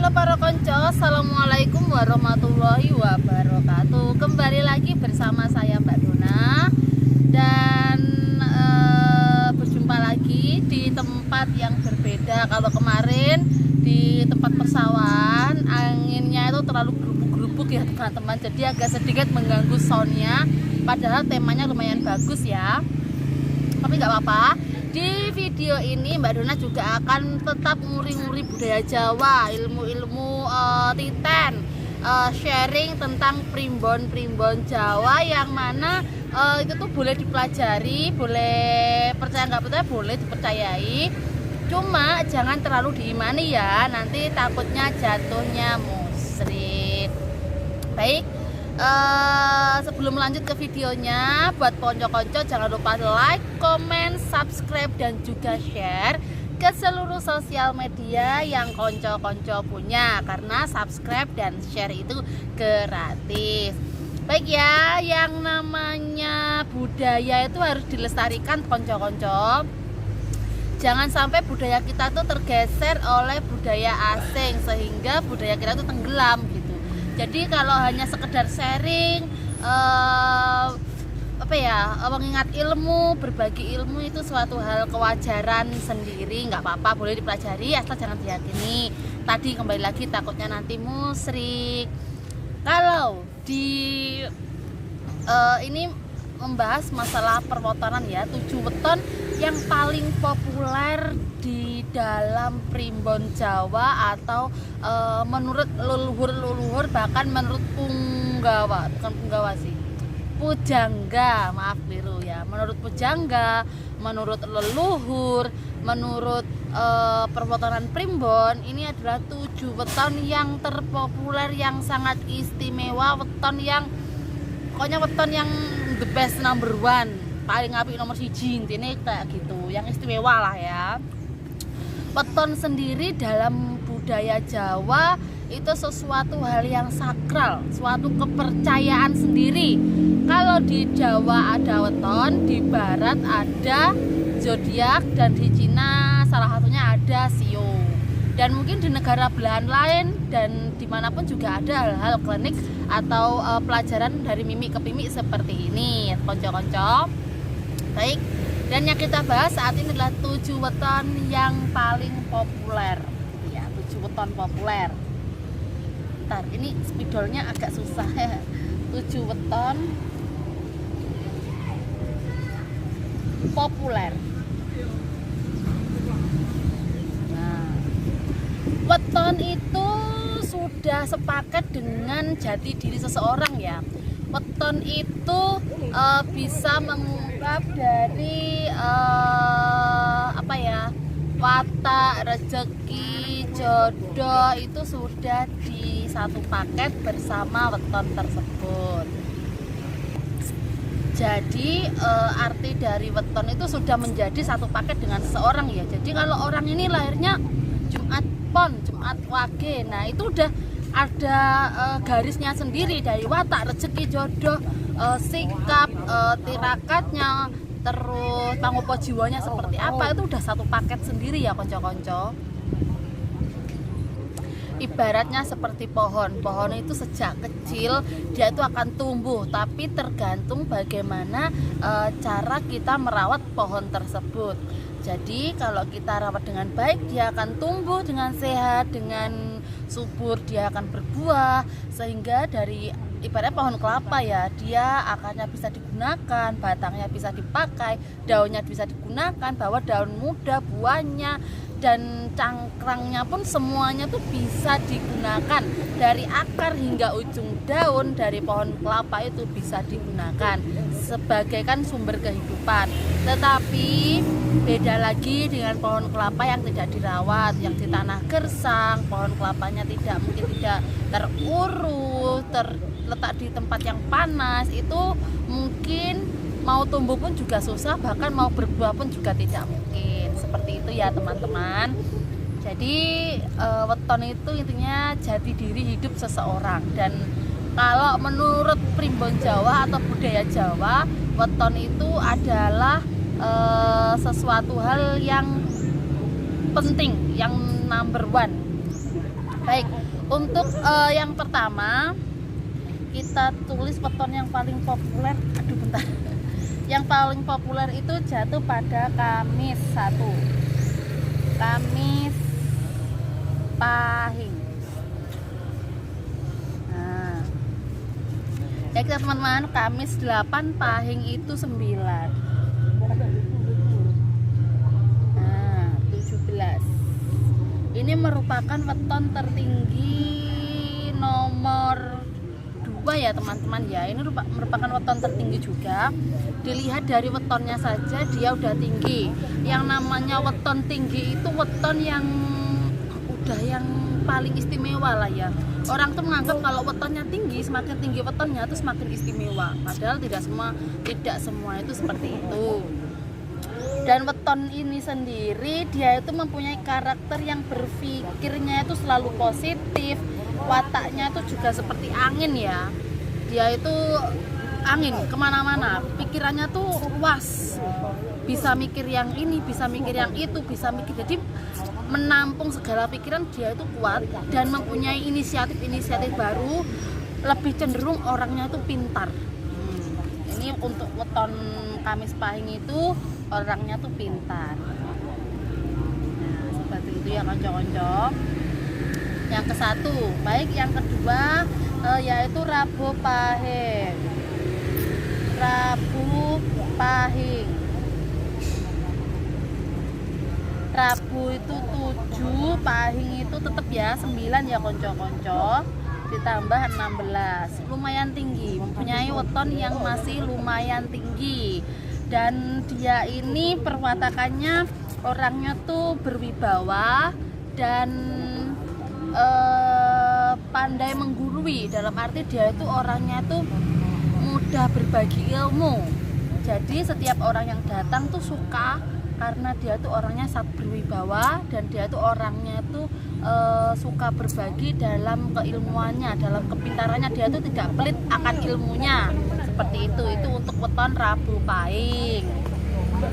Halo para konco, assalamualaikum warahmatullahi wabarakatuh. Kembali lagi bersama saya Mbak Dona dan berjumpa lagi di tempat yang berbeda. Kalau kemarin di tempat persawahan anginnya itu terlalu gerubuk-gerubuk ya teman-teman, jadi agak sedikit mengganggu soundnya. Padahal temanya lumayan bagus ya, tapi nggak apa-apa. Di video ini Mbak Dona juga akan tetap nguri-nguri budaya Jawa, ilmu-ilmu titen, sharing tentang primbon-primbon Jawa yang mana itu tuh boleh dipelajari, boleh percaya nggak percaya, boleh dipercayai. Cuma jangan terlalu diimani ya, nanti takutnya jatuhnya musyrik. Baik. Sebelum lanjut ke videonya, buat konco-konco jangan lupa like, komen, subscribe dan juga share ke seluruh sosial media yang konco-konco punya, karena subscribe dan share itu gratis. Baik ya, yang namanya budaya itu harus dilestarikan konco-konco. Jangan sampai budaya kita tuh tergeser oleh budaya asing sehingga budaya kita tuh tenggelam gitu. Jadi kalau hanya sekedar sharing, mengingat ilmu, berbagi ilmu itu suatu hal kewajaran sendiri, nggak apa-apa, boleh dipelajari asal jangan diyakini. Tadi kembali lagi takutnya nanti musyrik. Kalau di ini membahas masalah perwotonan ya, 7 weton yang paling populer di dalam primbon Jawa atau menurut leluhur bahkan menurut pujangga, maaf keliru ya, menurut pujangga, menurut leluhur, menurut perwotonan primbon, ini adalah 7 weton yang terpopuler, yang sangat istimewa, weton yang pokoknya weton yang the best, number one, paling apik, nomor siji, intinya kayak gitu, yang istimewa lah ya. Weton sendiri dalam budaya Jawa itu sesuatu hal yang sakral, suatu kepercayaan sendiri. Kalau di Jawa ada weton, di Barat ada zodiak, dan di Cina salah satunya ada sio. Dan mungkin di negara belahan lain dan dimanapun juga ada hal-hal klinik atau pelajaran dari mimik ke pimik seperti ini, konco-konco. Baik, dan yang kita bahas saat ini adalah 7 weton yang paling populer ya, 7 weton populer. Bentar, ini spidolnya agak susah ya. 7 weton populer. Nah, weton itu sudah sepaket dengan jati diri seseorang ya. Weton itu bisa mengungkap dari watak, rezeki, jodoh, itu sudah di satu paket bersama weton tersebut. Jadi arti dari weton itu sudah menjadi satu paket dengan seseorang ya. Jadi kalau orang ini lahirnya Jumat Pon, Jumat Wage, nah itu udah ada garisnya sendiri dari watak, rezeki, jodoh, sikap, tirakatnya, terus pangopo jiwanya seperti apa, itu udah satu paket sendiri ya konco-konco. Ibaratnya seperti pohon itu sejak kecil dia itu akan tumbuh, tapi tergantung bagaimana cara kita merawat pohon tersebut. Jadi kalau kita rawat dengan baik, dia akan tumbuh dengan sehat, dengan subur, dia akan berbuah, sehingga dari ibaratnya pohon kelapa ya, dia akarnya bisa digunakan, batangnya bisa dipakai, daunnya bisa digunakan, bahwa daun muda, buahnya, dan cangkrangnya pun semuanya tuh bisa digunakan. Dari akar hingga ujung daun dari pohon kelapa itu bisa digunakan sebagai kan sumber kehidupan. Tetapi beda lagi dengan pohon kelapa yang tidak dirawat, yang di tanah gersang, pohon kelapanya mungkin tidak terurus, terletak di tempat yang panas, itu mungkin mau tumbuh pun juga susah, bahkan mau berbuah pun juga tidak mungkin. Seperti itu ya teman-teman. Jadi weton itu intinya jati diri hidup seseorang. Dan kalau menurut primbon Jawa atau budaya Jawa, weton itu adalah sesuatu hal yang penting, yang number one. Baik, untuk yang pertama kita tulis weton yang paling populer. Aduh bentar. Yang paling populer itu jatuh pada Kamis 1. Kamis Pahing. Nah, ya kita teman-teman, Kamis 8, Pahing itu 9. Nah, 17. Ini merupakan weton tertinggi nomor 2 ya teman-teman ya. Ini merupakan weton tertinggi juga. Dilihat dari wetonnya saja dia udah tinggi. Yang namanya weton tinggi itu weton yang udah yang paling istimewa lah ya. Orang tuh menganggap kalau wetonnya tinggi, semakin tinggi wetonnya itu semakin istimewa. Padahal tidak semua itu seperti itu. Dan weton ini sendiri dia itu mempunyai karakter yang berpikirnya itu selalu positif. Wataknya itu juga seperti angin ya. Dia itu angin kemana-mana, pikirannya tuh luas, bisa mikir yang ini, bisa mikir yang itu, bisa mikir, jadi menampung segala pikiran. Dia itu kuat dan mempunyai inisiatif baru, lebih cenderung orangnya itu pintar. Ini untuk weton Kamis Pahing itu orangnya tuh pintar. Nah, seperti itu ya konco-konco. Yang ke satu, baik yang kedua yaitu Rabu Pahing. Rabu Pahing. Rabu itu 7, Pahing itu tetap ya 9 ya konco-konco, ditambah 16. Lumayan tinggi, mempunyai weton yang masih lumayan tinggi. Dan dia ini perwatakannya orangnya tuh berwibawa dan pandai menggurui, dalam arti dia itu orangnya tuh mudah berbagi ilmu. Jadi setiap orang yang datang tuh suka karena dia tuh orangnya sangat berwibawa dan dia tuh orangnya tuh suka berbagi dalam keilmuannya, dalam kepintarannya. Dia tuh tidak pelit akan ilmunya. Seperti itu untuk weton Rabu Pahing.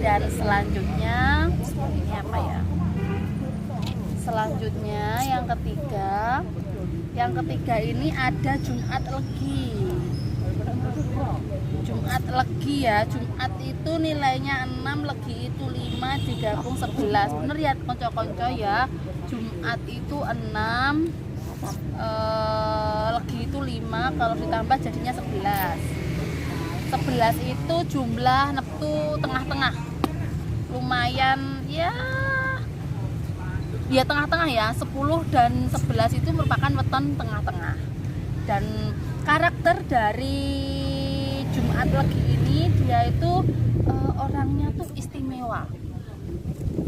Dan selanjutnya ini apa ya? Selanjutnya yang ketiga ini ada Jumat Legi. Jumat Legi ya, Jumat itu nilainya 6, Legi itu 5, digabung 11. Bener ya konco-konco ya, Jumat itu 6, Legi itu 5, kalau ditambah jadinya 11. 11 itu jumlah neptu tengah-tengah, lumayan ya tengah-tengah ya. 10 dan 11 itu merupakan weton tengah-tengah. Dan karakter dari Jumat Legi ini dia itu orangnya tuh istimewa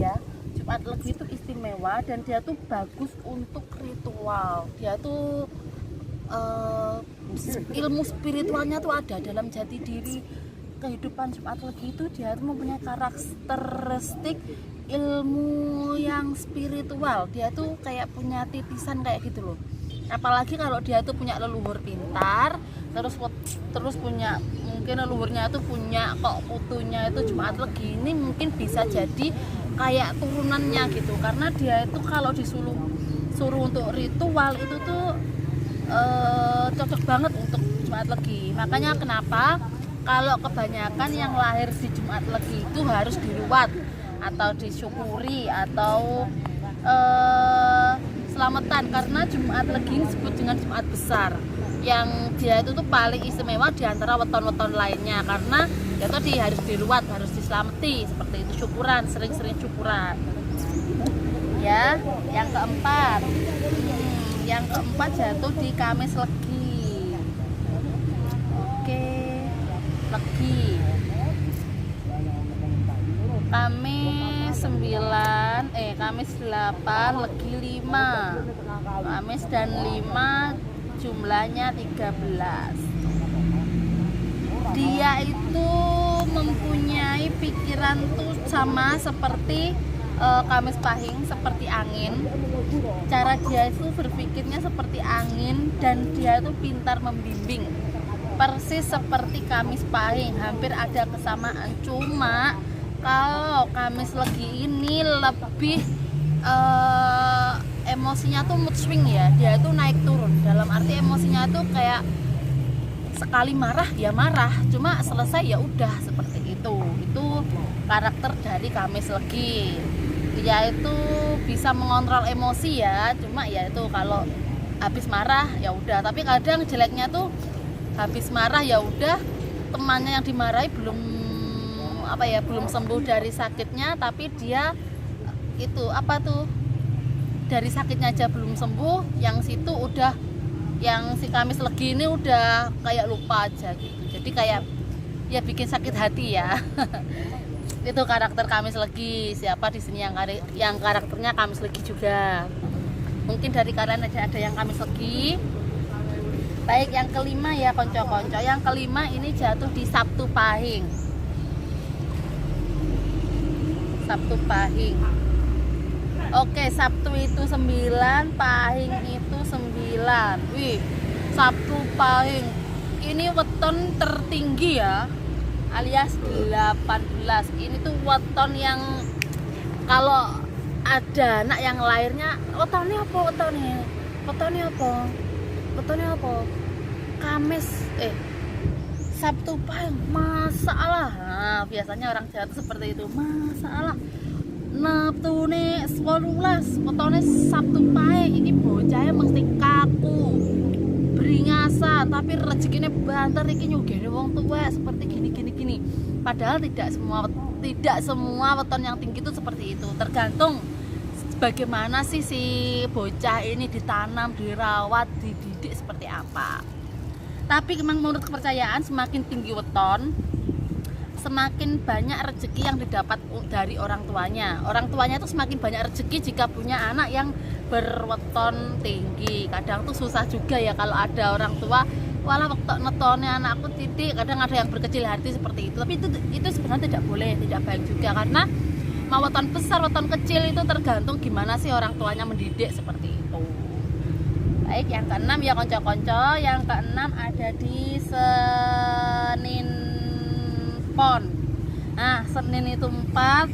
ya. Jumat Legi itu istimewa dan dia tuh bagus untuk ritual. Dia tuh ilmu spiritualnya tuh ada dalam jati diri kehidupan Jumat Legi itu. Dia tuh mempunyai karakteristik ilmu yang spiritual. Dia tuh kayak punya titisan kayak gitu loh. Apalagi kalau dia tuh punya leluhur pintar, terus punya mungkin leluhurnya tuh punya kok putunya itu Jumat Legi ini mungkin bisa jadi kayak turunannya gitu. Karena dia itu kalau suruh untuk ritual itu tuh cocok banget untuk Jumat Legi. Makanya kenapa kalau kebanyakan yang lahir di Jumat Legi itu harus diruat atau disyukuri atau selamatan, karena Jumat Legi ini disebut dengan Jumat besar, yang dia itu tuh paling istimewa di antara weton-weton lainnya karena dia tadi harus diruat, harus diselamati, seperti itu. Syukuran, sering-sering syukuran ya. Yang keempat jatuh di Kamis Legi. Oke, Legi Kamis 9, Kamis 8, Legi 5. Kamis dan 5 jumlahnya 13. Dia itu mempunyai pikiran tuh sama seperti Kamis Pahing, seperti angin. Cara dia itu berpikirnya seperti angin dan dia itu pintar membimbing. Persis seperti Kamis Pahing, hampir ada kesamaan. Cuma kalau Kamis Legi ini lebih emosinya tuh mood swing ya, dia itu naik turun. Dalam arti emosinya tuh kayak sekali marah ya marah, cuma selesai ya udah, seperti itu. Itu karakter dari Kamis Legi. Dia itu bisa mengontrol emosi ya, cuma ya itu kalau habis marah ya udah. Tapi kadang jeleknya tuh habis marah ya udah, temannya yang dimarahi belum sembuh dari sakitnya, tapi dia itu dari sakitnya aja belum sembuh, yang situ udah, yang si Kamis Legi ini udah kayak lupa aja gitu. Jadi kayak ya bikin sakit hati ya. Itu karakter Kamis Legi. Siapa di sini yang karakternya Kamis Legi juga? Mungkin dari kalian ada yang Kamis Legi. Baik, yang kelima ya konco-konco. Yang kelima ini jatuh di Sabtu Pahing. Sabtu Pahing. Oke, Sabtu itu 9, Pahing itu 9. Wih, Sabtu Pahing. Ini weton tertinggi ya, alias 18. Ini tuh weton yang kalau ada anak yang lahirnya wetonnya apa? Kamis Sabtu Pahing, masalah. Nah, biasanya orang Jawa itu seperti itu, masalah. Neptune 18, wetone Sabtu Pahing. Ini bocahnya mesti kaku, beringasan, tapi rezekinya banter iki nyugene wong tua seperti gini. Padahal tidak semua weton yang tinggi itu seperti itu. Tergantung bagaimana sih si bocah ini ditanam, dirawat, dididik seperti apa. Tapi memang menurut kepercayaan semakin tinggi weton, semakin banyak rezeki yang didapat dari orang tuanya. Orang tuanya itu semakin banyak rezeki jika punya anak yang berweton tinggi. Kadang tuh susah juga ya kalau ada orang tua, walah waktu netone anakku titik. Kadang ada yang berkecil hati seperti itu. Tapi itu sebenarnya tidak boleh, tidak baik juga, karena mau weton besar, weton kecil itu tergantung gimana sih orang tuanya mendidik, seperti itu. Baik, yang keenam ya konco-konco. Yang keenam ada di Senin Pon. Nah, Senin itu 4,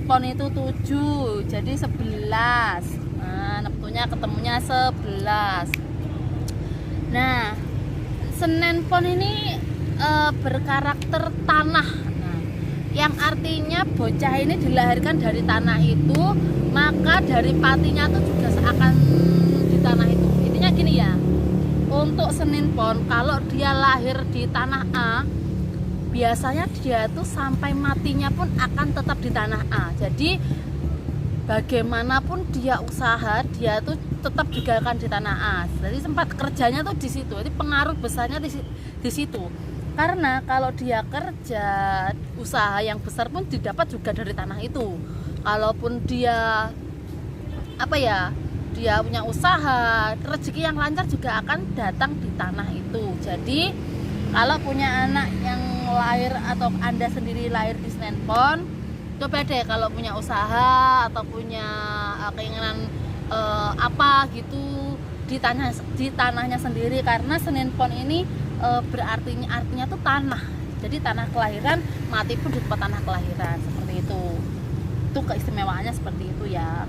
Pon itu 7, jadi 11. Nah, Neptunya ketemunya 11. Nah, Senin Pon ini berkarakter tanah. Nah, yang artinya bocah ini dilahirkan dari tanah itu, maka dari patinya itu juga seakan di tanah itu. Intinya gini ya, untuk Senin Pon kalau dia lahir di tanah A, biasanya dia tuh sampai matinya pun akan tetap di tanah A. Jadi bagaimanapun dia usaha, dia tuh tetap juga akan di tanah A. Jadi sempat kerjanya tuh di situ. Jadi pengaruh besarnya di situ. Karena kalau dia kerja, usaha yang besar pun didapat juga dari tanah itu. Kalaupun dia dia punya usaha, rezeki yang lancar juga akan datang di tanah itu. Jadi kalau punya anak yang lahir atau Anda sendiri lahir di Senin Pon, coba deh kalau punya usaha atau punya keinginan apa gitu di tanahnya sendiri, karena Senin Pon ini artinya tuh tanah. Jadi tanah kelahiran, mati pun di tempat tanah kelahiran, seperti itu. Itu keistimewaannya seperti itu ya.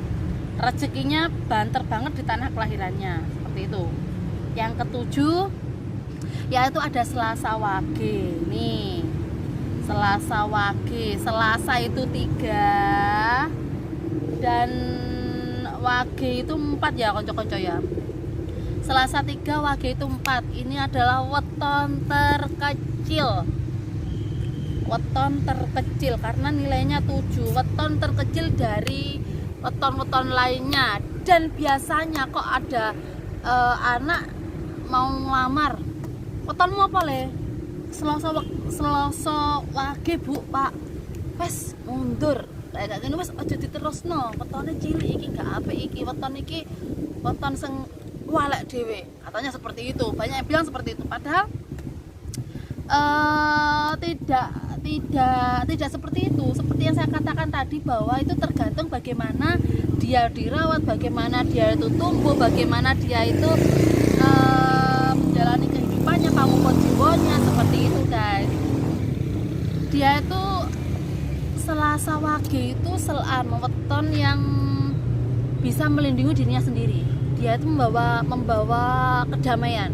Rezekinya banter banget di tanah kelahirannya, seperti itu. Yang ketujuh yaitu ada Selasa Wage. Nih, Selasa Wage. Selasa itu 3 dan Wage itu 4 ya konco-konco ya. Selasa 3, Wage itu 4. Ini adalah weton terkecil. Weton terkecil karena nilainya 7. Weton terkecil dari weton-weton lainnya. Dan biasanya kok ada anak mau ngelamar, wetonmu apa le? Selasa Wage bu pak, wes mundur. Kayak gini wes aja diterusno. Wetone cilik iki gak apik iki. Weton iki weton sing walek dhewe. Katanya seperti itu. Banyak yang bilang seperti itu. Padahal tidak seperti itu. Seperti yang saya katakan tadi, bahwa itu tergantung bagaimana dia dirawat, bagaimana dia itu tumbuh, bagaimana dia itu menjalani kehidupannya, pamukon jiwanya, seperti itu guys. Dia itu Selasa Wage itu weton yang bisa melindungi dirinya sendiri. Dia itu membawa kedamaian.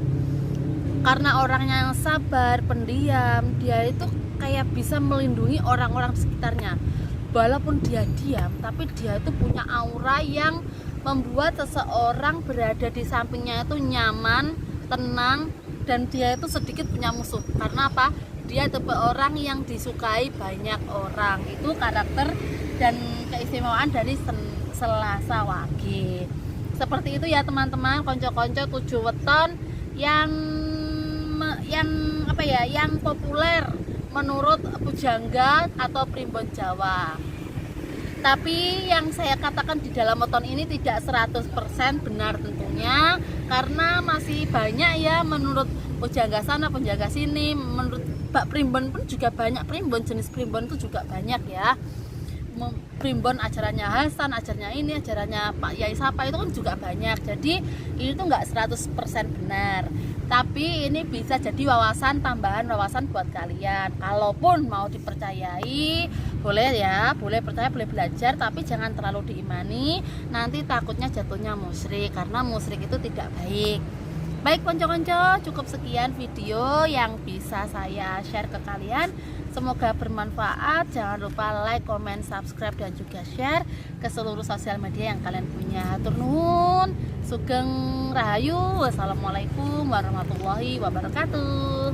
Karena orangnya yang sabar, pendiam, dia itu kayak bisa melindungi orang-orang di sekitarnya. Walaupun dia diam, tapi dia itu punya aura yang membuat seseorang berada di sampingnya itu nyaman, tenang, dan dia itu sedikit punya musuh. Karena apa? Dia tipe orang yang disukai banyak orang. Itu karakter dan keistimewaan dari Selasa Wage. Seperti itu ya teman-teman, konco-konco 7 weton yang populer menurut pujangga atau primbon Jawa. Tapi yang saya katakan di dalam weton ini tidak 100% benar tentunya, karena masih banyak ya menurut pujangga sana, pujangga sini, menurut Mbak Primbon pun juga banyak, primbon jenis primbon itu juga banyak ya. Primbon ajarannya Hasan, ajarannya ini, ajarannya Pak Yai Sapa itu kan juga banyak. Jadi ini tuh nggak 100% benar. Tapi ini bisa jadi wawasan, tambahan wawasan buat kalian. Kalaupun mau dipercayai, boleh ya, boleh percaya, boleh belajar, tapi jangan terlalu diimani. Nanti takutnya jatuhnya musyrik, karena musyrik itu tidak baik. Baik konco-konco, cukup sekian video yang bisa saya share ke kalian. Semoga bermanfaat. Jangan lupa like, comment, subscribe, dan juga share ke seluruh sosial media yang kalian punya. Hatur nuhun, sugeng rahayu. Wassalamualaikum warahmatullahi wabarakatuh.